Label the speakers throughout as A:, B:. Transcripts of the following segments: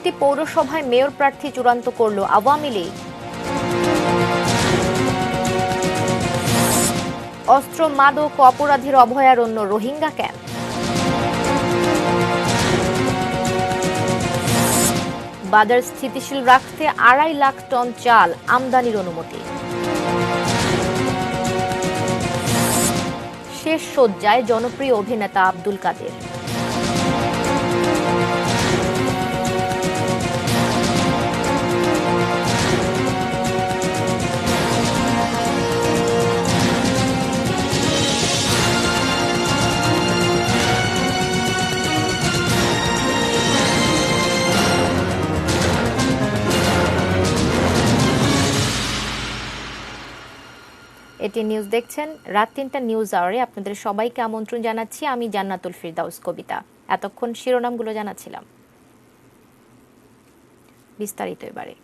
A: 64টি পৌরসভায় মেয়র প্রার্থী চূড়ান্ত করল আওয়ামী লীগ। অস্ত্র মাদক অপরাধের অভয়ারণ্য রোহিঙ্গা ক্যাম্প। বাজার স্থিতিশীল রাখতে 2.5 লাখ টন চাল আমদানির অনুমতি। শেষ শয্যায় জনপ্রিয় অভিনেতা আব্দুল কাদের। এটি নিউজ দেখছেন। রাত 3টা নিউজ আওয়ারে আপনাদের সবাইকে আমন্ত্রণ জানাচ্ছি। আমি জান্নাতুল ফিরদাউস কবিতা। এতক্ষণ শিরোনামগুলো জানাচ্ছিলাম, বিস্তারিত এবারে।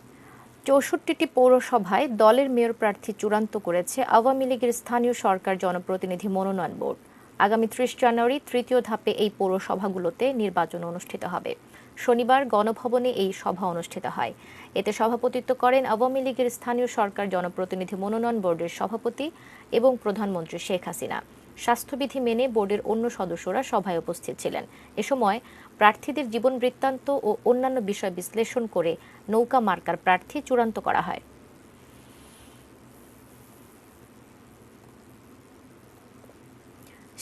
A: 64টি পৌরসভায় দলের মেয়র প্রার্থী চূড়ান্ত করেছে আওয়ামী লীগের স্থানীয় সরকার জনপ্রতিনিধি মনোনয়ন বোর্ড। আগামী 30 জানুয়ারি তৃতীয় ধাপে এই পৌরসভাগুলোতে নির্বাচন অনুষ্ঠিত হবে। শনিবার গণভবনে এই সভা অনুষ্ঠিত হয়। এতে সভাপতিত্ব করেন আওয়ামী লীগের স্থানীয় সরকার জনপ্রতিনিধি মনোনয়ন বোর্ডের সভাপতি এবং প্রধানমন্ত্রী শেখ হাসিনা। স্বাস্থ্যবিধি মেনে বোর্ডের অন্য সদস্যরা সভায় উপস্থিত ছিলেন। এ সময় প্রার্থীদের জীবন বৃত্তান্ত ও অন্যান্য বিষয় বিশ্লেষণ করে নৌকা মার্কার প্রার্থী চূড়ান্ত করা হয়।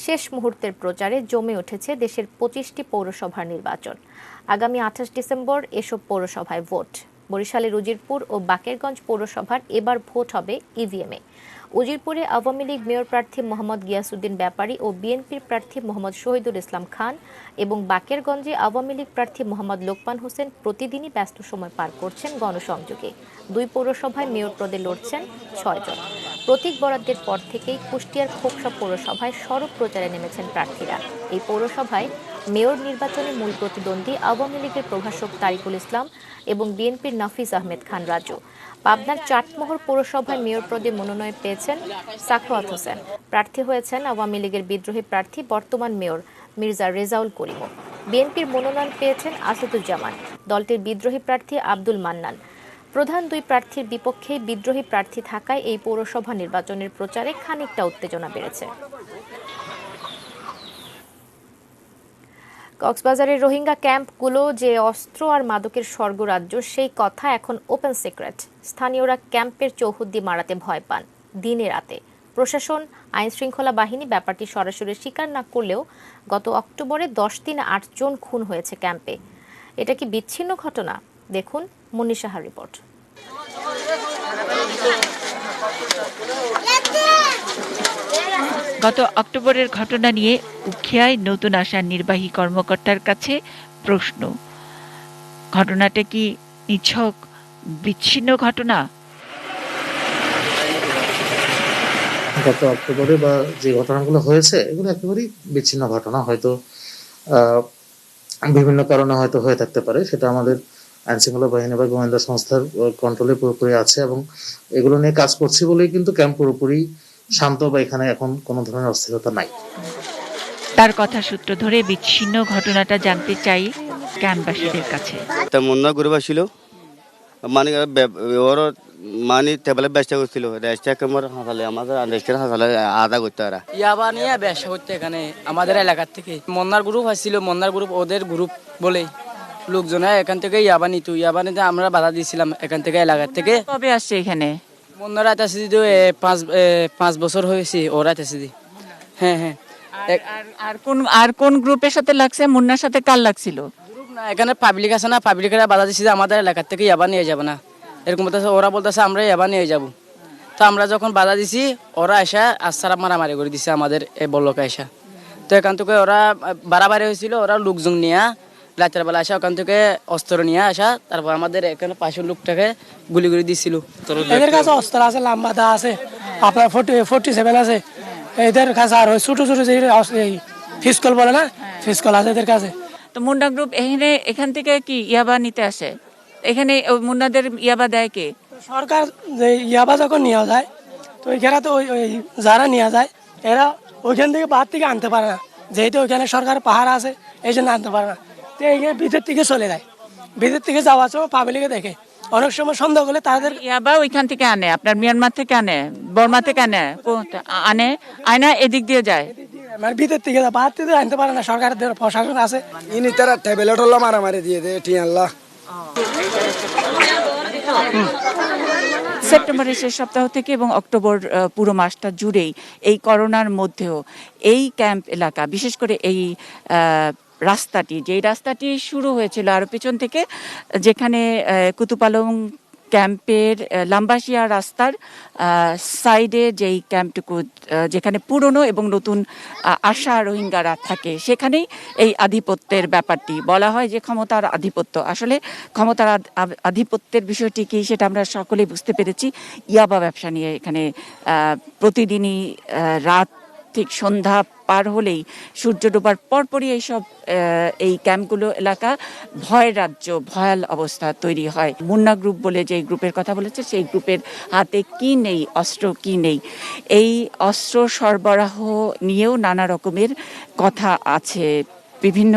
A: শেষ মুহূর্তের প্রচারে জমে উঠেছে দেশের 25টি পৌরসভার নির্বাচন। আগামী 28 ডিসেম্বর এসব পৌরসভায় ভোট। বরিশালের উজিরপুর ও বাকেরগঞ্জ পৌরসভার এবার ভোট হবে ইভিএমে। উজিরপুরে আওয়ামী লীগ মেয়র প্রার্থী মোহাম্মদ গিয়াসউদ্দিন ব্যাপারী ও বিএনপির প্রার্থী মোহাম্মদ শহীদুল ইসলাম খান এবং বাকেরগঞ্জে আওয়ামী লীগ প্রার্থী মোহাম্মদ লোকমান হোসেন প্রতিদিনই ব্যস্ত সময় পার করছেন গণসংযোগে। দুই পৌরসভায় মেয়র পদে লড়ছেন 6 জন। প্রতীক বরাদ্দের পর থেকেই কুষ্টিয়ার খোকসা পৌরসভায় সড়ক প্রচারে নেমেছেন প্রার্থীরা। এই পৌরসভায় মেয়র নির্বাচনে মূল প্রতিদ্বন্দ্বী আওয়ামী লীগের প্রভাষক তারিকুল ইসলাম এবং বিএনপির নাফিস আহমেদ খান রাজু। পাবনার চাটমোহর পৌরসভায় মেয়র পদে মনোনয়ন পেয়েছেন সাখাওয়াত হোসেন। প্রার্থী হয়েছেন আওয়ামী লীগের বিদ্রোহী প্রার্থী বর্তমান মেয়র মির্জা রেজাউল করিম। বিএনপির মনোনয়ন পেয়েছেন আসাদুজ্জামান, দলটির বিদ্রোহী প্রার্থী আব্দুল মান্নান। প্রধান দুই প্রার্থীর বিপক্ষে বিদ্রোহী প্রার্থী থাকায় এই পৌরসভা নির্বাচনের প্রচারে খানিকটা উত্তেজনা বেড়েছে। কক্সবাজারের রোহিঙ্গা ক্যাম্পগুলো যে অস্ত্র আর মাদকের স্বর্গরাজ্য সেই কথা এখন ওপেন সিক্রেট। স্থানীয়রা ক্যাম্পের চৌহদ্দি মারাতে ভয় পান দিনে রাতে। প্রশাসন, আইন শৃঙ্খলা বাহিনী ব্যাপারটি সরাসরি স্বীকার না করলেও গত অক্টোবরে 10 দিনে 8 জন খুন হয়েছে ক্যাম্পে। এটা কি বিচ্ছিন্ন ঘটনা? দেখুন মুন্নি সাহার রিপোর্ট।
B: গত অক্টোবরের ঘটনা নিয়ে উখিয়ায় নতুন আসা নির্বাহী কর্মকর্তার কাছে প্রশ্ন, ঘটনাটা কি নিছক বিচ্ছিন্ন ঘটনা?
C: গত অক্টোবরে বা যে ঘটনাগুলো হয়েছে এগুলো একেবারেই বিচ্ছিন্ন ঘটনা। হয়তো বিভিন্ন কারণে হয়তো হয়ে থাকতে পারে, সেটা আমাদের আইনশৃঙ্খলা বাহিনী বা গোয়েন্দা সংস্থার কন্ট্রোলে পুরোপুরি আছে এবং এগুলো নিয়ে কাজ করছি বলেই কিন্তু ক্যাম্প পুরোপুরি শান্ত বা এখানে এখন কোনো ধরনের অস্থিরতা নাই।
B: তার কথা সূত্র ধরে বিচ্ছিন্ন ঘটনাটা জানতে চাই ক্যাম্পবাসীদের কাছে।
D: মুন্না গ্রুপ ছিল, মানে ওর মানে টেবলে ব্যবসা করছিল, রেস্টা কেমন হাসালে আমাদের রেস্টার হাসালে আদা করতে ওরা
E: ইয়াবা নিয়ে ব্যবসা করতে এখানে আমাদের এলাকার থেকে মন্নার গ্রুপ আসছিল। মন্নার গ্রুপ ওদের গ্রুপ বলে লোকজন এখান থেকে ইয়াবা নিত। ইয়াবা নিতে আমরা বাধা দিয়েছিলাম এখান থেকে এলাকার থেকে।
B: কবে আসছে এখানে?
E: মন্নারা আসছে 5 বছর হয়েছে ওরা আসছে। হ্যাঁ হ্যাঁ।
B: আর কোন গ্রুপের সাথে লাগছে? মুন্নার সাথে কার লাগছিল?
E: গ্রুপ না, এখানে পাবলিক আছে না, পাবলিকেরা বাধা দিচ্ছে যে আমাদের এলাকার থেকে ইয়াবা নিয়ে যাবে না, এরকম বলতেছে। ওরা বলতেছে আমরা ইয়াবা নিয়ে যাবো। তো আমরা যখন বাধা দিছি ওরা এসে আসারা মারামারি করে দিছে আমাদের এই বল্লকে এসে। তো এখান থেকে ওরা বাড়াবাড়ি হয়েছিল, ওরা লোকজন নিয়ে রাতের বেলা আসা ওখান থেকে অস্ত্র নিয়ে আসা, তারপর আমাদের এখানে পাশের লোকটাকে গুলি করে দিচ্ছিল।
F: এদের কাছে অস্ত্র আছে, লাম্বাদা আছে, আপনার 47 আছে এদের কাছে। আর ওই ছোট ছোট যে ফিসকল বলে না, ফিসকল আছে এদের কাছে।
B: তো মুন্না গ্রুপ এখান থেকে কি ইয়াবা নিতে আসে? এখানে মুন্নাদের ইয়াবা দেয় কে?
F: সরকার যে ইয়াবা যখন নেওয়া যায় তো এখানে তো ওই যারা নেওয়া যায় এরা ওইখান থেকে বাহার থেকে আনতে পারে না, যেহেতু ওইখানে সরকার পাহাড় আছে এই জন্য আনতে পারে না। তো এইখানে ভিতর থেকে চলে যায়, বিদেশ থেকে যাওয়ার সময় পাবলিকে দেখে, অনেক সময় সন্দেহ করলে তাদের
B: ইয়াবা ওইখান থেকে আনে, আপনার মিয়ানমার থেকে আনে, বর্মা থেকে আনে, আনে আয়না এদিক দিয়ে যায়।
F: মানে ভিতর থেকে বাহার থেকে আনতে পারে না, সরকারের প্রশাসন আছে।
G: ইনি তারা ট্যাবলেট হলো মারামারি দিয়ে দেয় টিয়াল্লাহ।
B: সেপ্টেম্বরের শেষ সপ্তাহ থেকে এবং অক্টোবর পুরো মাসটা জুড়েই এই করোনার মধ্যেও এই ক্যাম্প এলাকা, বিশেষ করে এই রাস্তাটি, যেই রাস্তাটি শুরু হয়েছিল আরো পেছন থেকে, যেখানে কুতুপালং ক্যাম্পের লাম্বাসিয়া রাস্তার সাইডে যেই ক্যাম্পটুকু, যেখানে পুরনো এবং নতুন আশা রোহিঙ্গারা থাকে, সেখানেই এই আধিপত্যের ব্যাপারটি বলা হয় যে ক্ষমতার আধিপত্য। আসলে ক্ষমতার আধিপত্যের বিষয়টি কি সেটা আমরা সকলেই বুঝতে পেরেছি। ইয়াবা ব্যবসা নিয়ে এখানে প্রতিদিনই রাত ঠিক সন্ধ্যা পার হলেই, সূর্য ডোবার পরপরই এইসব এই ক্যাম্পগুলো এলাকা ভয়ের রাজ্য, ভয়াল অবস্থা তৈরি হয়। মুন্না গ্রুপ বলে যে গ্রুপের কথা বলেছে, সেই গ্রুপের হাতে কি নেই, অস্ত্র কি নেই, এই অস্ত্র সরবরাহ নিয়েও নানা রকমের কথা আছে। বিভিন্ন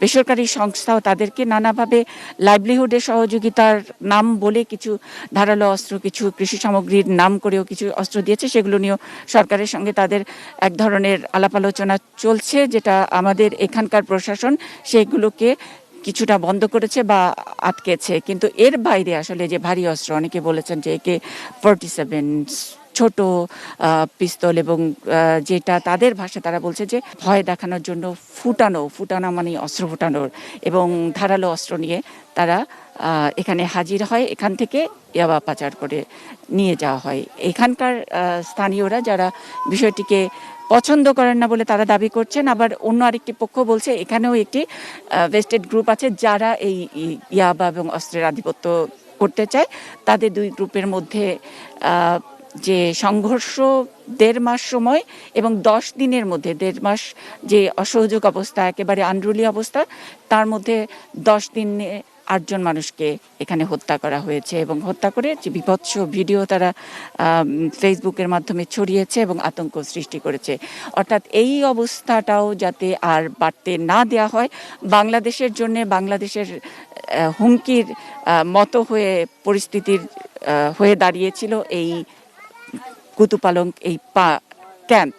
B: বেসরকারি সংস্থাও তাদেরকে নানাভাবে লাইভলিহুডের সহযোগিতার নাম বলে কিছু ধারালো অস্ত্র, কিছু কৃষি সামগ্রীর নাম করেও কিছু অস্ত্র দিয়েছে। সেগুলো নিয়েও সরকারের সঙ্গে তাদের এক ধরনের আলাপ আলোচনা চলছে, যেটা আমাদের এখানকার প্রশাসন সেগুলোকে কিছুটা বন্ধ করেছে বা আটকেছে। কিন্তু এর বাইরে আসলে যে ভারী অস্ত্র, অনেকে বলেছেন যে AK-47, ছোট পিস্তল, এবং যেটা তাদের ভাষা তারা বলছে যে ভয় দেখানোর জন্য ফুটানো মানে অস্ত্র ফুটানোর, এবং ধারালো অস্ত্র নিয়ে তারা এখানে হাজির হয়। এখান থেকে ইয়াবা পাচার করে নিয়ে যাওয়া হয়। এখানকার স্থানীয়রা যারা বিষয়টিকে পছন্দ করেন না বলে তারা দাবি করছেন, আবার অন্য আরেকটি পক্ষ বলছে এখানেও একটি ভেস্টেড গ্রুপ আছে যারা এই ইয়াবা এবং অস্ত্রের আধিপত্য করতে চায়। তাদের দুই গ্রুপের মধ্যে যে সংঘর্ষ 1.5 মাস সময় এবং 10 দিনের মধ্যে 1.5 মাস যে অসহযোগ অবস্থা, একেবারে আনরুলি অবস্থা, তার মধ্যে 10 দিনে 8 জন মানুষকে এখানে হত্যা করা হয়েছে, এবং হত্যা করে যে বিভৎস ভিডিও তারা ফেসবুকের মাধ্যমে ছড়িয়েছে এবং আতঙ্ক সৃষ্টি করেছে। অর্থাৎ এই অবস্থাটাও যাতে আর বাড়তে না দেওয়া হয়, বাংলাদেশের জন্য, বাংলাদেশের হুমকির মতো হয়ে পরিস্থিতির হয়ে দাঁড়িয়েছিল এই কুতুপালং এই ক্যাম্প,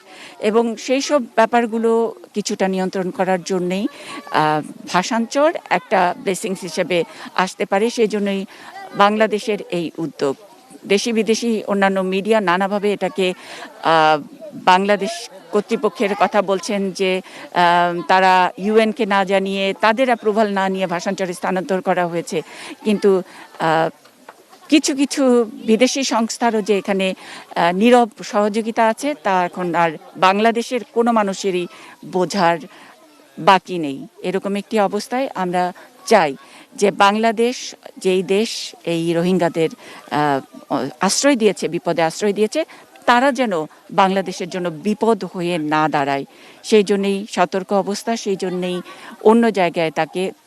B: এবং সেই সব ব্যাপারগুলো কিছুটা নিয়ন্ত্রণ করার জন্যেই ভাষান্তর একটা ব্লেসিংস হিসেবে আসতে পারে। সেই জন্যই বাংলাদেশের এই উদ্যোগ। দেশি বিদেশি অন্যান্য মিডিয়া নানাভাবে এটাকে বাংলাদেশ কর্তৃপক্ষের কথা বলছেন যে তারা ইউএনকে না জানিয়ে, তাদের অ্যাপ্রুভাল না নিয়ে ভাষান্তরে স্থানান্তর করা হয়েছে। কিন্তু কিছু কিছু বিদেশি সংস্থারও যে এখানে নীরব সহযোগিতা আছে, তা এখন আর বাংলাদেশের কোনো মানুষেরই বোঝার বাকি নেই। এরকম একটি অবস্থায় আমরা চাই যে বাংলাদেশ, যেই দেশ এই রোহিঙ্গাদের আশ্রয় দিয়েছে, বিপদে আশ্রয় দিয়েছে, তারা যেন বাংলাদেশের জন্য বিপদ হয়ে না দাঁড়ায়, সেই জন্যেই সতর্ক অবস্থা। সেই জন্যেই অন্য জায়গায়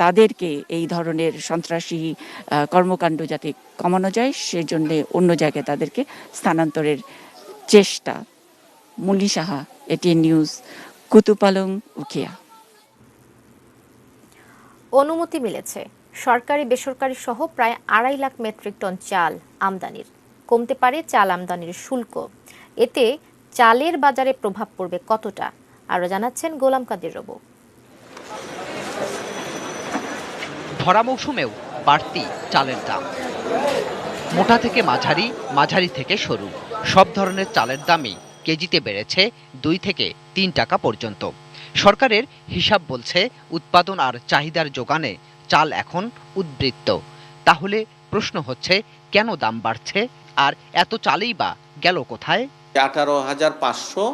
B: তাদেরকে এই ধরনের সন্ত্রাসী কর্মকাণ্ড যাতে কমানো যায়, সেই জন্যে অন্য জায়গায় তাদেরকে স্থানান্তরের চেষ্টা। মুলি সাহা, এটিএন নিউজ, কুতুপালং, উখিয়া।
A: অনুমতি মিলেছে সরকারি বেসরকারি সহ প্রায় 2.5 লাখ মেট্রিক টন চাল আমদানির। কমতে পারে চাল আমদানির শুল্ক। এতে চালের বাজারে প্রভাব পড়বে কতটা, আরো জানাচ্ছেন গোলাম কাদের রবু।
H: ভরা মৌসুমেও বাড়তি চালের দাম। মোটা থেকে মাঝারি, মাঝারি থেকে সরু সব ধরনের চালের দামই কেজিতে বেড়েছে 2 থেকে 3 টাকা পর্যন্ত। সরকারের হিসাব বলছে উৎপাদন আর চাহিদার যোগানে চাল এখন উদ্বৃত্ত। তাহলে প্রশ্ন হচ্ছে, কেন দাম বাড়ছে, আর এত চালেই বা গেল কোথায়?
I: 18,500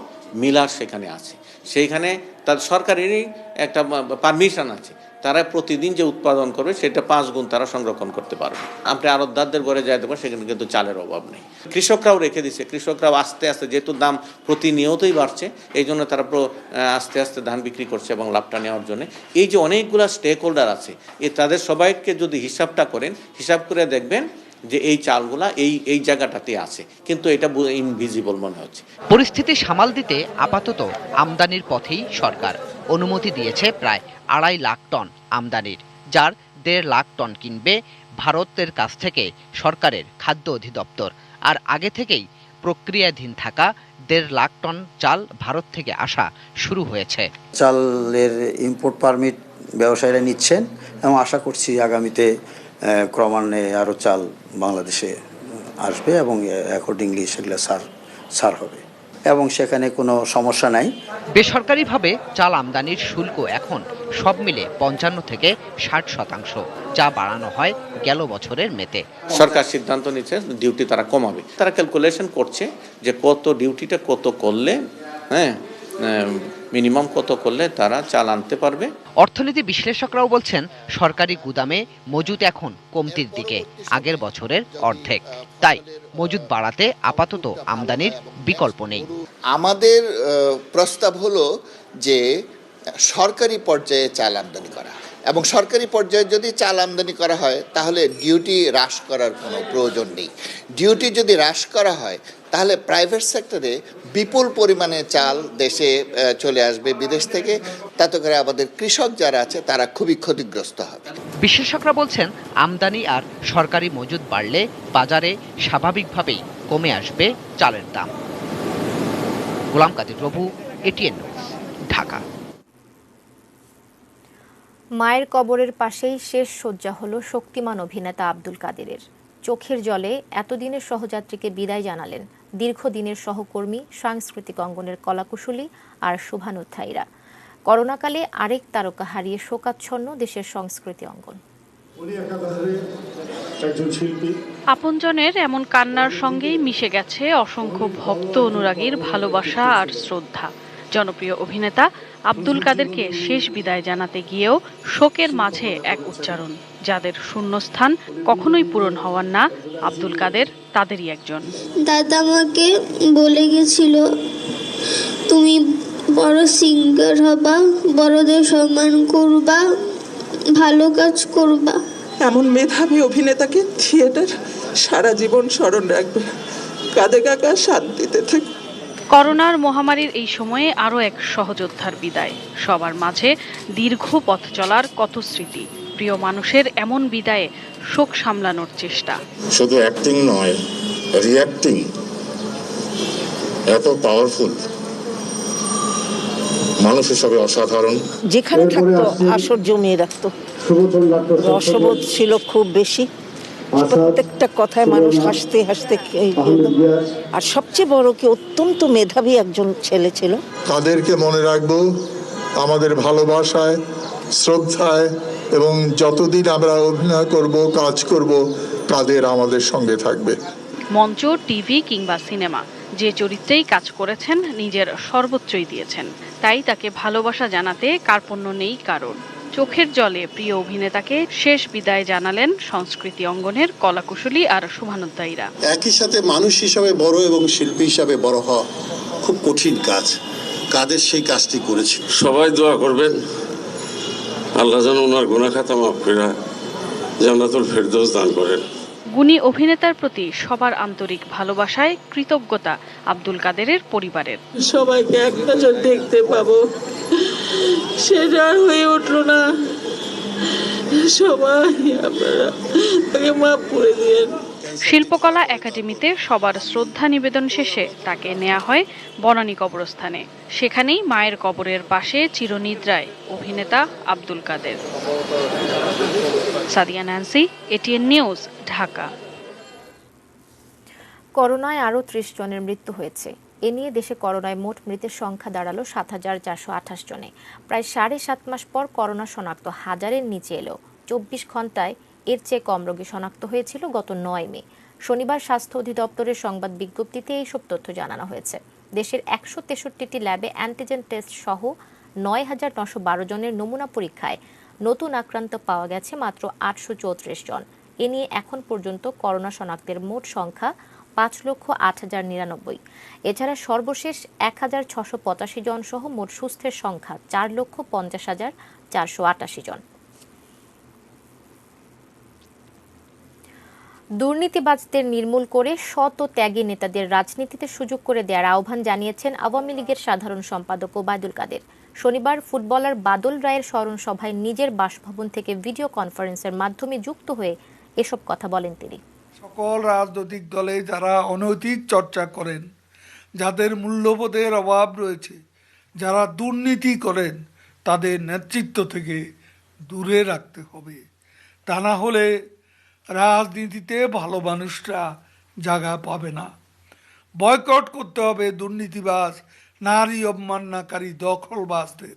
I: মিলার সেখানে আছে, সেইখানে তার সরকারেরই একটা পারমিশন আছে, তারা প্রতিদিন যে উৎপাদন করবে সেটা 5 গুণ তারা সংরক্ষণ করতে পারবে। আপনি আড়তদারদের ঘরে যাই দেবেন, সেখানে কিন্তু চালের অভাব নেই। কৃষকরাও রেখে দিচ্ছে, কৃষকরাও আস্তে আস্তে, যেহেতু দাম প্রতিনিয়তই বাড়ছে, এই জন্য তারা আস্তে আস্তে ধান বিক্রি করছে এবং লাভটা নেওয়ার জন্য। এই যে অনেকগুলো স্টেক হোল্ডার আছে, তাদের সবাইকে যদি হিসাবটা করেন, হিসাব করে দেখবেন যে এই চালগুলা এই জায়গাটাতে আছে, কিন্তু এটা ইনভিজিবল মনে হচ্ছে।
H: পরিস্থিতি সামাল দিতে আপাতত আমদানির পথেই সরকার অনুমতি দিয়েছে প্রায় 2.5 লাখ টন আমদানির, যার 1.5 লাখ টন কিনবে ভারতের কাছ থেকে সরকারের খাদ্য অধিদপ্তর। আর আগে থেকেই প্রক্রিয়াধীন থাকা 1.5 লাখ টন চাল ভারত থেকে আসা শুরু হয়েছে।
J: চালের ইম্পোর্ট পারমিট ব্যবসায়ীরা নিচ্ছেন এবং আশা করছি আগামীতে ক্রমান্বয়ে আরও চাল বাংলাদেশে আসবে এবং অ্যাকর্ডিংলি সেগুলো সার হবে এবং সেখানে কোনো সমস্যা নাই।
H: বেসরকারিভাবে চাল আমদানির শুল্ক এখন সব মিলে 55 থেকে 60%, যা বাড়ানো হয় গেল বছরের মেতে।
I: সরকার সিদ্ধান্ত নিচ্ছে ডিউটি তারা কমাবে। তারা ক্যালকুলেশন করছে যে কত ডিউটিটা কত করলে মিনিমাম কত করলে তারা চাল আনতে পারবে।
H: অর্থনীতি বিশ্লেষকরাও বলছেন সরকারি গুদামে মজুত এখন কমতির দিকে, আগের বছরের অর্ধেক। তাই মজুত বাড়াতে আপাতত আমদানির বিকল্প নেই।
K: আমাদের প্রস্তাব হলো যে সরকারি পর্যায়ে চাল আমদানি করা, এবং সরকারি পর্যায়ে যদি চাল আমদানি করা হয় তাহলে ডিউটি হ্রাস করার কোনো প্রয়োজন নেই। ডিউটি যদি হ্রাস করা হয় তাহলে প্রাইভেট সেক্টরে বিপুল পরিমাণে চাল দেশে চলে আসবে বিদেশ থেকে, তাতে করে আমাদের কৃষক যারা আছে তারা খুবই ক্ষতিগ্রস্ত হবে।
H: বিশেষজ্ঞরা বলছেন আমদানি আর সরকারি মজুত বাড়লে বাজারে স্বাভাবিকভাবেই কমে আসবে চালের দাম। গোলাম কাদের প্রভু, এটিএন নিউজ, ঢাকা।
A: মায়ের কবরের পাশেই শেষ শয্যা হলো শক্তিমান অভিনেতা আব্দুল কাদেরের। চোখের জলে এতদিনের সহযাত্রীকে বিদায় জানালেন দীর্ঘদিনের সহকর্মী, সাংস্কৃতিক অঙ্গনের কলাকুশলী আর শুভানুধ্যায়ীরা। করোনাকালে আরেক তারকা হারিয়ে শোকাচ্ছন্ন দেশের সংস্কৃতি অঙ্গন।
L: আপনজনের এমন কান্নার সঙ্গেই মিশে গেছে অসংখ্য ভক্ত অনুরাগীর ভালোবাসা আর শ্রদ্ধা। জনপ্রিয় অভিনেতা আব্দুল কাদেরকে শেষ বিদায় জানাতে গিয়েও শোকের মাঝে এক উচ্চারণ, যাদের শূন্যস্থান কখনোই পূরণ হওয়ার না। আব্দুল কাদের তাদেরই একজন।
M: দাদা আমাকে বলে গেছিল, তুমি বড় সিঙ্গার হবা, বড়দের সম্মান করবা, ভালো কাজ করবা।
N: এমন মেধাবী অভিনেতাকে থিয়েটার সারা জীবন স্মরণ রাখবে। কাদের কাকা শান্তিতে থেকে।
L: করোনার মহামারীর এই সময়ে আরও এক সহযোদ্ধার বিদায়। সবার মাঝে দীর্ঘ পথ চলার কত স্মৃতি। প্রিয় মানুষের এমন বিদায়ে শোক সামলানোর চেষ্টা।
O: শুধু অ্যাক্টিং নয়, রিঅ্যাক্টিং এত পাওয়ারফুল, মানুষ হিসাবে অসাধারণ।
P: যেখানে থাকতো আসর জমিয়ে রাখতো, রসবোধ ছিল খুব বেশি। প্রত্যেকটা কথায় মানুষ হাসতে হাসতে, আর সবচেয়ে বড় কি অত্যন্ত মেধাবী একজন ছেলে ছিল।
O: তাদেরকে মনে রাখবো আমাদের ভালোবাসায়, শ্রদ্ধায়, এবং যতদিন আমরা অভিনয় করব, কাজ করব, কাদের আমাদের সঙ্গে থাকবে।
L: মঞ্চ, টিভি কিংবা সিনেমা, যে চরিত্রেই কাজ করেছেন নিজের সর্বোচ্চই দিয়েছেন। তাই তাকে ভালোবাসা জানাতে কার্পণ্য নেই কারণ। চোখের জলে প্রিয় অভিনেতাকে শেষ বিদায় জানালেন সংস্কৃতি অঙ্গনের কলাকুশলী আর শুভানুধ্যায়ীরা।
Q: একই সাথে মানুষ হিসাবে বড় এবং শিল্পী হিসাবে বড় হওয়া খুব কঠিন কাজ। কাদের সেই কাজটি করেছে।
R: সবাই দোয়া করবেন আল্লাহ যেন ওনার গুনাহ খাতা মাফ করে জান্নাতুল ফেরদৌস দান করেন।
L: গুণী অভিনেতার প্রতি সবার আন্তরিক ভালোবাসায় কৃতজ্ঞতা আব্দুল কাদেরের পরিবারের।
N: সবাইকে এক নজর দেখতে পাবো, সেটা আর হয়ে উঠলো না। সবাই আপনারা তাকে মাফ করে দিয়েন।
L: শিল্পকলা একাডেমিতে সবার শ্রদ্ধা নিবেদন শেষে তাকে নেওয়া হয় বনানী কবরস্থানে। সেখানেই মায়ের কবরের পাশে চিরনিদ্রায় অভিনেতা Abdul Kader. Sadia Nancy, ATN News, Dhaka.
A: করোনায় আরও 30 জনের মৃত্যু হয়েছে। এ নিয়ে দেশে করোনায় মোট মৃতের সংখ্যা দাঁড়ালো ৭,৪28 জনে। প্রায় 7.5 মাস পর করোনা শনাক্ত হাজারের নিচে এলেও 24 ঘন্টায় এর চেয়ে কম রোগী শনাক্ত হয়েছিল গত 9 মে। শনিবার স্বাস্থ্য অধিদপ্তরের সংবাদ বিজ্ঞপ্তিতে এইসব তথ্য জানানো হয়েছে। দেশের 163টি ল্যাবে অ্যান্টিজেন টেস্ট সহ 9,912 জনের নমুনা পরীক্ষায় নতুন আক্রান্ত পাওয়া গেছে মাত্র 834 জন। এ নিয়ে এখন পর্যন্ত করোনা শনাক্তের মোট সংখ্যা 5,08,099। এছাড়া সর্বশেষ 1,685 জন সহ মোট সুস্থের সংখ্যা 4,50,488 জন। দুর্নীতিবাজদের নির্মূল করে সৎ ও ত্যাগী নেতাদের রাজনীতিতে সুযোগ করে দেওয়ার আহ্বান জানিয়েছেন আওয়ামী লীগের সাধারণ সম্পাদক ওবায়দুল কাদের। শনিবার ফুটবলার বাদল রায়ের স্মরণ সভায় নিজের বাসভবন থেকে ভিডিও কনফারেন্সের মাধ্যমে যুক্ত হয়ে এসব কথা বলেন তিনি।
S: সকল রাজনৈতিক দলে যারা অনৈতিক চর্চা করেন, যাদের মূল্যবোধের অভাব রয়েছে, যারা দুর্নীতি করেন, তাদের নেতৃত্ব থেকে দূরে রাখতে হবে। তা না হলে রাজনীতিতে ভালো মানুষরা জায়গা পাবে না। বয়কট করতে হবে দুর্নীতিবাজ, নারী অবমাননাকারী দখলবাজদের।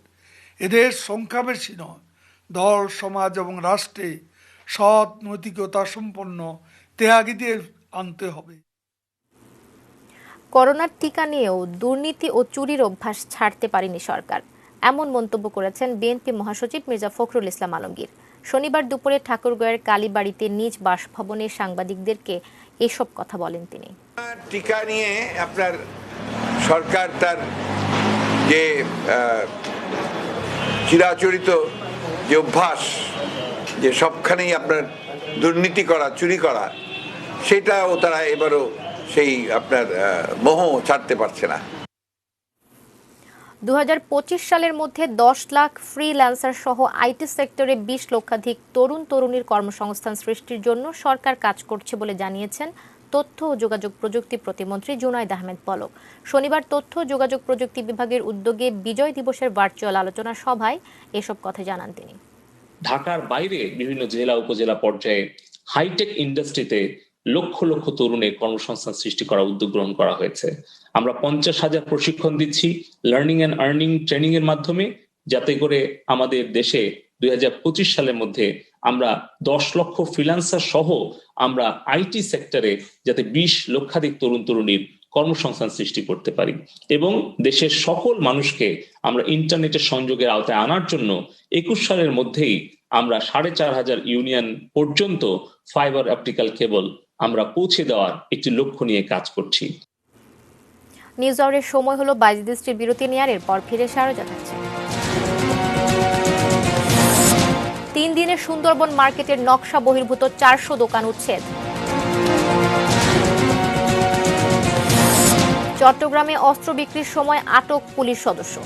S: এদের সংখ্যা বেশি নয়, দল, সমাজ এবং রাষ্ট্রে সৎ নৈতিকতা সম্পন্ন ত্যাগীদের আনতে হবে।
A: করোনার টিকা নিয়েও দুর্নীতি ও চুরির অভ্যাস ছাড়তে পারেনি সরকার, এমন মন্তব্য করেছেন বিএনপি মহাসচিব মির্জা ফখরুল ইসলাম আলমগীর। শনিবার দুপুরে ঠাকুরগাঁওয়ের কালীবাড়িতে নিজ বাসভবনে সাংবাদিকদেরকে এসব কথা বলেন তিনি।
T: টিকা নিয়ে আপনার সরকার তার যে চিরাচরিত যে অভ্যাস, যে সবখানেই আপনার দুর্নীতি করা, চুরি করা, সেটাও তারা এবারও সেই আপনার মোহ ছাড়তে পারছে না।
A: 2025 সালের মধ্যে 10 লাখ ফ্রিল্যান্সার সহ আইটি সেক্টরে 20 লক্ষাধিক তরুণ তরুণীর কর্মসংস্থান সৃষ্টির জন্য সরকার কাজ করছে বলে জানিয়েছেন তথ্য ও যোগাযোগ প্রযুক্তি প্রতিমন্ত্রী জুনাইদ আহমেদ পলক। শনিবার তথ্য ও যোগাযোগ প্রযুক্তি বিভাগের উদ্যোগে বিজয় দিবসের ভার্চুয়াল আলোচনা সভায় এসব কথা জানান তিনি।
U: ঢাকার বাইরে বিভিন্ন জেলা উপজেলা পর্যায়ে হাইটেক ইন্ডাস্ট্রিতে লক্ষ লক্ষ তরুণের কর্মসংস্থান সৃষ্টি করার উদ্যোগ গ্রহণ করা হয়েছে। আমরা 50,000 প্রশিক্ষণ দিচ্ছি লার্নিং অ্যান্ড আর্নিং ট্রেনিং এর মাধ্যমে, যাতে করে আমাদের দেশে 2025 সালের মধ্যে আমরা 10 লক্ষ ফ্রিল্যান্সার সহ আমরা আইটি সেক্টরে যাতে 20 লক্ষাধিক তরুণ তরুণীর কর্মসংস্থান সৃষ্টি করতে পারি এবং দেশের সকল মানুষকে আমরা ইন্টারনেটের সংযোগের আওতায় আনার জন্য 21 সালের মধ্যেই আমরা 4,500 ইউনিয়ন পর্যন্ত ফাইবার অপটিক্যাল কেবল আমরা পৌঁছে দেওয়ার একটি লক্ষ্য নিয়ে কাজ করছি।
A: নিউজ আওয়ারের সময় হলো 22 বিরতি নেওয়ার, এরপর ফিরে আরো জানাচ্ছি। 3 দিনের সুন্দরবন মার্কেটের নকশা বহির্ভূত 400 দোকান উচ্ছেদ। চট্টগ্রামে অস্ত্র বিক্রির সময় আটক পুলিশ সদস্য।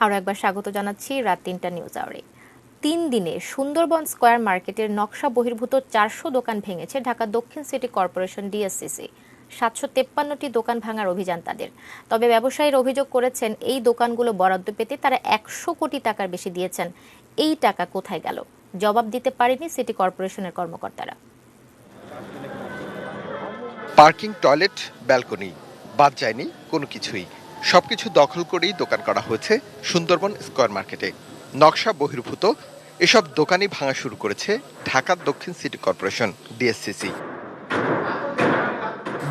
A: আরও একবার স্বাগত জানাচ্ছি রাত 3টা নিউজ আওয়ারে। 3 দিনে সুন্দরবন স্কয়ার মার্কেটের নকশা বহির্ভূত 400 দোকান ভেঙেছে ঢাকা দক্ষিণ সিটি কর্পোরেশন ডিএসসিসি। 753টি দোকান ভাঙার অভিযান তাদের। তবে ব্যবসায়ীরা অভিযোগ করেছেন এই দোকানগুলো বরাদ্দ পেতে তারা 100 কোটি টাকার বেশি দিয়েছেন। এই টাকা কোথায় গেল জবাব দিতে পারেনি সিটি কর্পোরেশনের কর্মকর্তারা।
V: পার্কিং, টয়লেট, ব্যালকনি বাদ যায়নি কোনো কিছুই। সবকিছু দখল করেই দোকান করা হয়েছে সুন্দরবন স্কয়ার মার্কেটে। নকশা বহির্ভূত এসব দোকানই ভাঙা শুরু করেছে ঢাকা দক্ষিণ সিটি কর্পোরেশন ডিএসসিসি।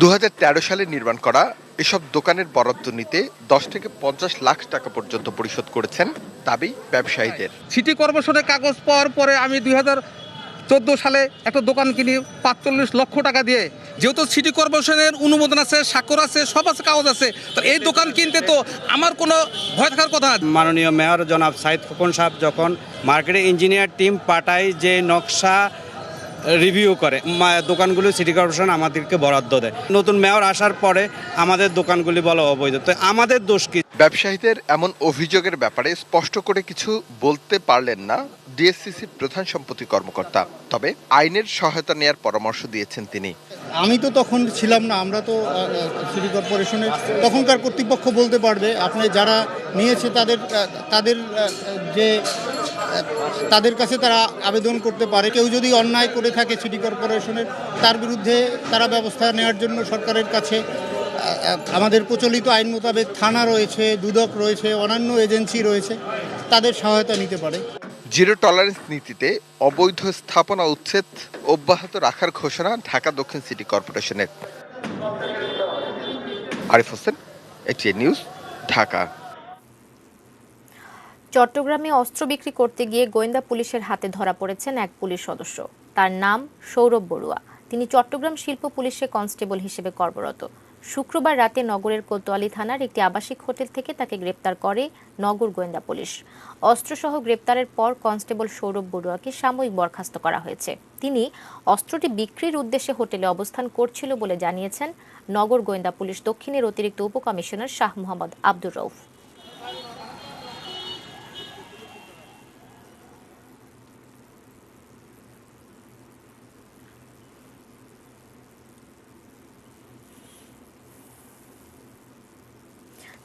V: 2013 সালে নির্মাণ করা এসব দোকানের বরাদ্দ নিতে 10 থেকে 50 লাখ টাকা পর্যন্ত পরিশোধ করেছেন দাবি ব্যবসায়ীদের।
W: সিটি কর্পোরেশনের কাগজ পাওয়ার পরে আমি 2014 সালে একটা দোকান কিনি 45 লক্ষ টাকা দিয়ে। যেহেতু সিটি কর্পোরেশনের অনুমোদন আছে, স্বাক্ষর আছে, সব আছে, কাগজ আছে, তো এই দোকান কিনতে তো আমার কোনো ভয় থাকার কথা।
X: মাননীয় মেয়র জনাব সাইদ খোকন সাহেব যখন মার্কেটে ইঞ্জিনিয়ার টিম পাঠায়, যে নকশা রিভিউ করে দোকানগুলো সিটি কর্পোরেশন আমাদেরকে বরাদ্দ দেয়। নতুন মেয়র আসার পরে আমাদের দোকানগুলি বলা অবৈধ, তো আমাদের দোষ কি?
V: ব্যবসায়ীদের এমন অভিযোগের ব্যাপারে স্পষ্ট করে কিছু বলতে পারলেন না ডিএসসিসি প্রধান সম্পত্তি কর্মকর্তা। তবে আইনের সহায়তা নেওয়ার পরামর্শ দিয়েছেন তিনি।
Y: আমি তো তখন ছিলাম না, আমরা তো সিটি কর্পোরেশনের তখনকার কর্তৃপক্ষ বলতে পারবে। আপনি যারা নিয়েছে তাদের কাছে তারা আবেদন করতে পারে। কেউ যদি অন্যায় করে থাকে সিটি কর্পোরেশনের, তার বিরুদ্ধে তারা ব্যবস্থা নেওয়ার জন্য সরকারের কাছে আমাদের প্রচলিত আইন মোতাবেক থানা রয়েছে, দুদক রয়েছে, অন্যান্য এজেন্সি রয়েছে, তাদের সহায়তা নিতে পারে।
V: জিরো টলারেন্স নীতিতে অবৈধ স্থাপনা উচ্ছেদ অব্যাহত রাখার ঘোষণা ঢাকা দক্ষিণ সিটি কর্পোরেশনের। Arif Hossain, ATN News, Dhaka.
A: চট্টগ্রামে অস্ত্র বিক্রি করতে গিয়ে গোয়েন্দা পুলিশের হাতে ধরা পড়েছেন এক পুলিশ সদস্য। তার নাম সৌরভ বড়ুয়া। তিনি চট্টগ্রাম শিল্প পুলিশে কনস্টেবল হিসেবে কর্মরত। শুক্রবার রাতে নগরের কোতোয়ালি থানার একটি আবাসিক হোটেল থেকে তাকে গ্রেপ্তার করে নগর গোয়েন্দা পুলিশ। অস্ত্রসহ গ্রেপ্তারের পর কনস্টেবল সৌরভ বড়ুয়াকে সাময়িক বরখাস্ত করা হয়েছে। তিনি অস্ত্রটি বিক্রির উদ্দেশ্যে হোটেলে অবস্থান করছিল বলে জানিয়েছেন নগর গোয়েন্দা পুলিশ দক্ষিণের অতিরিক্ত উপকমিশনার শাহ মোহাম্মদ আব্দুর রউফ।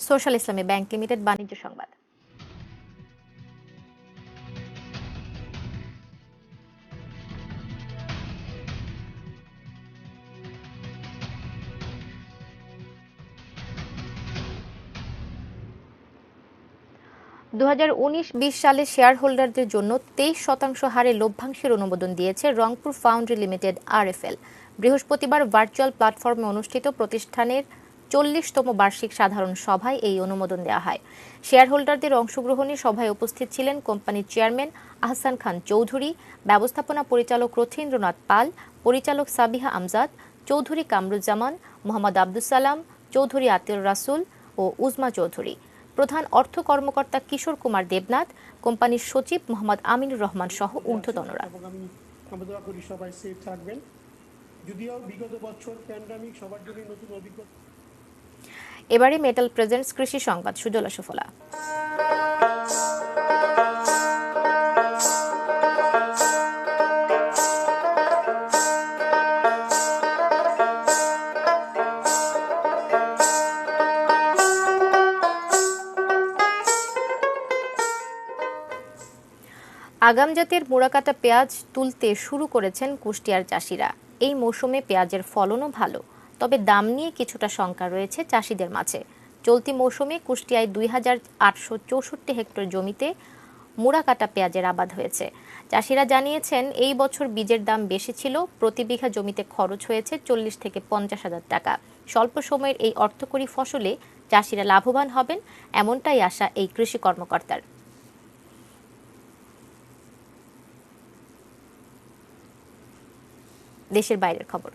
A: সোশ্যাল ইসলামী ব্যাংক লিমিটেড বাণিজ্য সংবাদ। দু 2019-20 সালে শেয়ার হোল্ডারদের জন্য 23% হারে লভ্যাংশের অনুমোদন দিয়েছে রংপুর ফাউন্ড্রি লিমিটেড RFL। বৃহস্পতিবার ভার্চুয়াল প্ল্যাটফর্মে অনুষ্ঠিত প্রতিষ্ঠানের 40তম বার্ষিক সাধারণ সভায় এই অনুমোদন দেওয়া হয়। শেয়ার হোল্ডারদের অংশগ্রহণে সভায় উপস্থিত ছিলেন কোম্পানির চেয়ারম্যান আহসান খান চৌধুরী, ব্যবস্থাপনা পরিচালক রথীন্দ্রনাথ পাল, পরিচালক সাবিহা আমজাদ, চৌধুরী কামরুজ্জামান, মোহাম্মদ আব্দুস সালাম, চৌধুরী আতিউর রাসুল ও উজমা চৌধুরী, প্রধান অর্থ কর্মকর্তা কিশোর কুমার দেবনাথ, কোম্পানির সচিব মোহাম্মদ আমিনুর রহমান সহ ঊর্ধ্বতনরা। এবারে মেটাল প্রেজেন্টস কৃষি সংবাদ সুজলা সুফলা। আগাম জাতের মোড়াকাটা পেঁয়াজ তুলতে শুরু করেছেন কুষ্টিয়ার চাষিরা। এই মৌসুমে পেঁয়াজের ফলনও ভালো, তবে দাম নিয়ে কিছুটা শঙ্কা রয়েছে চাষিদের মাঝে। চলতি মৌসুমে কুষ্টিয়ায় 2864 হেক্টর জমিতে মোড়াকাটা পেঁয়াজের আবাদ হয়েছে। চাষিরা জানিয়েছেন এই বছর বীজের দাম বেশি ছিল, প্রতি বিঘা জমিতে খরচ হয়েছে 40 থেকে 50 হাজার টাকা। স্বল্প সময়ের এই অর্থকরী ফসলে চাষিরা লাভবান হবেন, এমনটাই আশা এই কৃষি কর্মকর্তার। দেশের বাইরের খবর।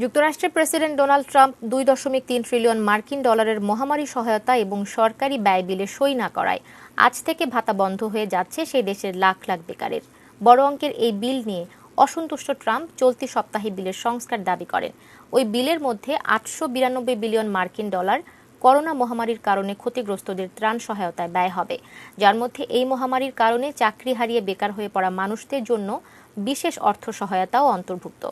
A: যুক্তরাষ্ট্রের প্রেসিডেন্ট ডোনাল্ড ট্রাম্প 2.3 ট্রিলিয়ন মার্কিন ডলারের মহামারী সহায়তা এবং সরকারি ব্যয় বিলে সই না করায় আজ থেকে ভাতা বন্ধ হয়ে যাচ্ছে সেই দেশের লাখ লাখ বেকারের। বড় অঙ্কের এই বিল নিয়ে অসন্তুষ্ট ট্রাম্প চলতি সপ্তাহে বিলের সংস্কার দাবি করেন। ওই বিলের মধ্যে 892 বিলিয়ন মার্কিন ডলার করোনা মহামারীর কারণে ক্ষতিগ্রস্তদের ত্রাণ সহায়তায় ব্যয় হবে, যার মধ্যে এই মহামারীর কারণে চাকরি হারিয়ে বেকার হয়ে পড়া মানুষদের জন্য বিশেষ অর্থ সহায়তাও অন্তর্ভুক্ত।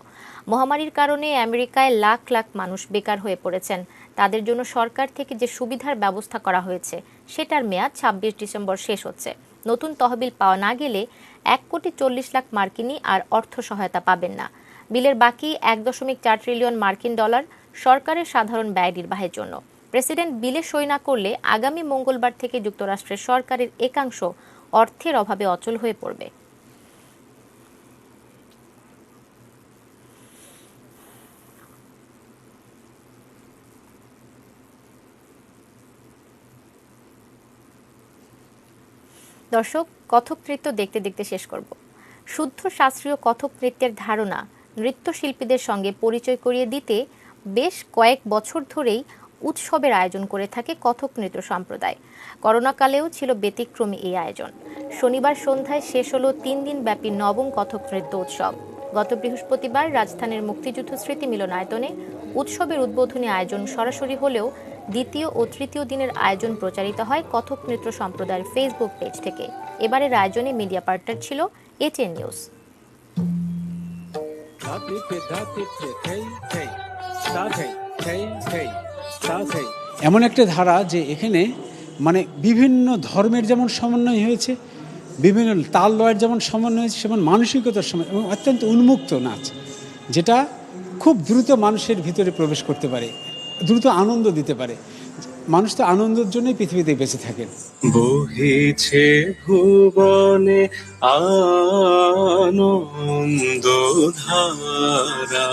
A: মহামারীর কারণে আমেরিকায় লাখ লাখ মানুষ বেকার হয়ে পড়েছেন। তাদের জন্য সরকার থেকে যে সুবিধার ব্যবস্থা করা হয়েছে সেটার মেয়াদ 26 ডিসেম্বর শেষ হচ্ছে। নতুন তহবিল পাওয়া না গেলে 1,40,00,000 মার্কিনি আর অর্থ সহায়তা পাবেন না। বিলের বাকি 1.4 ট্রিলিয়ন মার্কিন ডলার সরকারের সাধারণ ব্যয় নির্বাহের জন্য। প্রেসিডেন্ট বিলে সই না করলে আগামী মঙ্গলবার থেকে যুক্তরাষ্ট্রের সরকারের একাংশ অর্থের অভাবে অচল হয়ে পড়বে। দর্শক, কথক নৃত্য দেখতে দেখতে শেষ করব। শুদ্ধ শাস্ত্রীয় কথক নৃত্যের ধারণা নৃত্যশিল্পীদের সঙ্গে পরিচয় করিয়ে দিতে বেশ কয়েক বছর ধরেই উৎসবের আয়োজন করে থাকে কথক নৃত্য সম্প্রদায়। করোনাকালেও ছিল ব্যতিক্রমী এই আয়োজন। শনিবার সন্ধ্যায় শেষ হলো 3 দিন ব্যাপী নবম কথক নৃত্য উৎসব। গত বৃহস্পতিবার রাজধানীর মুক্তিযুদ্ধ স্মৃতি মিলনায়তনে উৎসবের উদ্বোধনী আয়োজন সরাসরি হলেও দ্বিতীয় ও তৃতীয় দিনের আয়োজন প্রচারিত হয় কথক নৃত্য সম্প্রদায়ের ফেসবুক পেজ থেকে। এবারের আয়োজনে মিডিয়া পার্টনার ছিল এটিএন নিউজ।
C: এমন একটা ধারা যে এখানে মানে বিভিন্ন ধর্মের যেমন সমন্বয় হয়েছে, বিভিন্ন তাল লয়ের যেমন সমন্বয় হয়েছে, সেমন মানসিকতার সময় এবং অত্যন্ত উন্মুক্ত নাচ, যেটা খুব দ্রুত মানুষের ভিতরে প্রবেশ করতে পারে, দ্রুত আনন্দ দিতে পারে। মানুষ তো আনন্দের জন্যই পৃথিবীতে বেঁচে থাকেন।
D: বহিছে ভুবনে আনন্দ ধারা,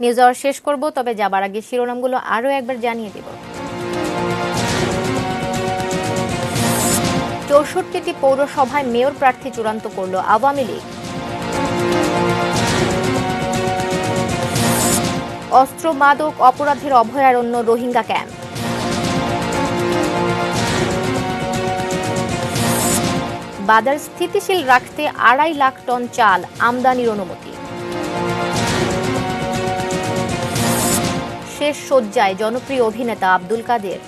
A: নিউজ আওয়ার শেষ করব, তবে যাবার আগে শিরোনামগুলো আরও একবার জানিয়ে দেব। 64টি পৌরসভায় মেয়র প্রার্থী চূড়ান্ত করল আওয়ামী লীগ। অস্ত্র মাদক অপরাধের অভয়ারণ্য রোহিঙ্গা ক্যাম্প। বাজার স্থিতিশীল রাখতে 2.5 লাখ টন চাল আমদানির অনুমতি। শেষ শয্যায় জনপ্রিয় অভিনেতা আব্দুল কাদের।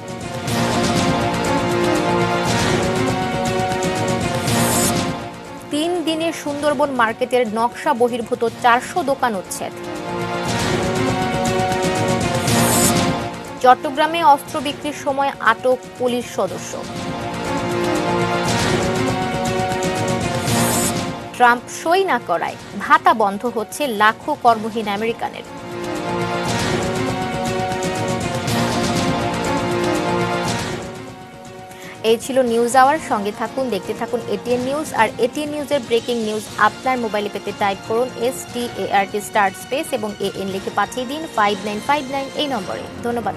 A: তিন দিনে সুন্দরবন মার্কেটের নকশা বহির্ভূত 400 দোকান উচ্ছেদ। চট্টগ্রামে অস্ত্র বিক্রির সময় আটক পুলিশ সদস্য। ট্রাম্প সই না করায় ভাতা বন্ধ হচ্ছে লাখো কর্মহীন আমেরিকানের। এই ছিল নিউজ আওয়ার। সঙ্গে থাকুন, দেখতে থাকুন এটিএন নিউজ। আর এটিএন নিউজের ব্রেকিং নিউজ আপনার মোবাইলে পেতে টাইপ করুন START স্টার্ট স্পেস এবং AN লিখে পাঠিয়ে দিন 5959 এই নম্বরে। ধন্যবাদ।